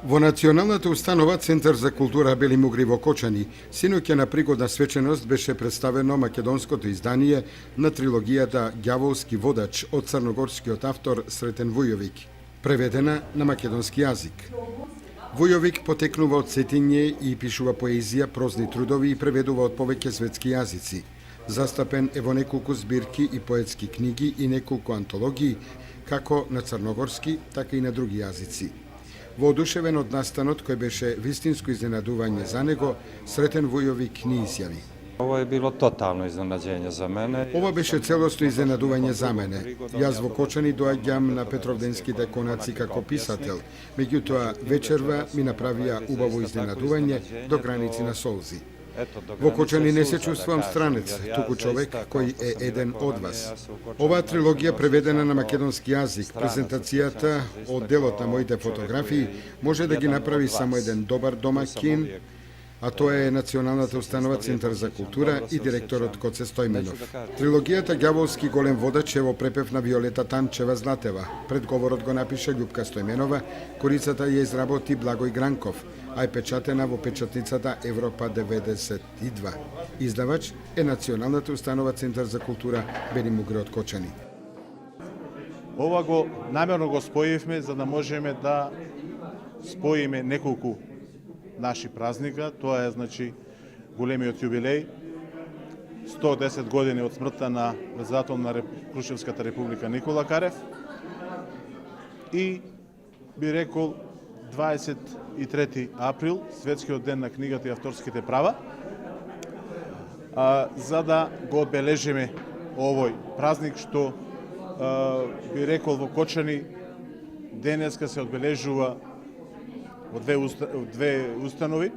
Во Националната установа Центар за култура Бели Мугри во Кочани, синоќа на пригодна свеченост беше представено македонското издание на трилогијата Ѓаволски водач од црногорскиот автор Сретен Вујовик, преведена на македонски јазик. Вујовик потекнува од Цетиње и пишува поезија, прозни трудови и преведува од повеќе светски јазици. Застапен е во неколку збирки и поетски книги и неколку антологии, како на црногорски, така и на други јазици. Воодушевен од настанот кој беше вистинско изненадување за него, Сретен Вујовик ни изјави. Ovo je bilo totalno iznenađenje za mene. Ова беше целосно изненадување за мене. Јас во Кочани доаѓам на Петровденските конаци како писател, меѓутоа вечерва ми направија убаво изненадување до граници на солзи. Во Кочани не се чувствувам странец, туку човек кој е еден од вас. Оваа трилогија преведена на македонски јазик, презентацијата од делот на моите фотографии може да ги направи само еден добар домакин, а тоа е Националната установа Центар за култура и директорот Коце Стојменов. Трилогијата Ѓаволски голем водач е во препев на Виолета Танчева Златева. Предговорот го напише Љупка Стојменова, корицата ја изработи Благој Гранков, а е печатена во печатницата Европа 92. Издавач е Националната установа Центар за култура Бели Мугри од Кочани. Ова го намерно го споивме за да можеме да споиме неколку наши празника. Тоа е значи големиот јубилеј, 110 години од смртта на председател на Крушевската република Никола Карев и би рекол 23 април, светскиот ден на книгата и авторските права, за да го одбележиме овој празник што би рекол во Кочани денеска се одбележува во две установи.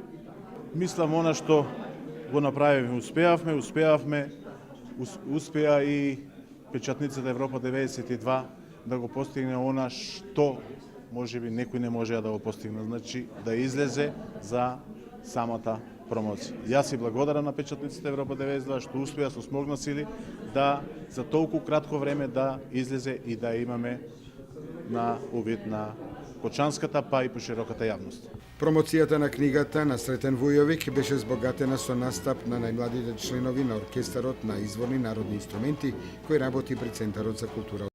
Мислам она што го направивме, успеа и печатницата Европа 92 да го постигне она што можеби некој не можеа да го постигне, значи да излезе за самата промоција. Јас си благодарам на печатницата Европа 92 што успеа со смогна сили да за толку кратко време да излезе и да имаме на увид на кочанската, па и пошироката јавност. Промоцијата на книгата на Сретен Вујовик беше збогатена со настап на најмладите членови на оркестарот на изворни народни инструменти кој работи при Центарот за култура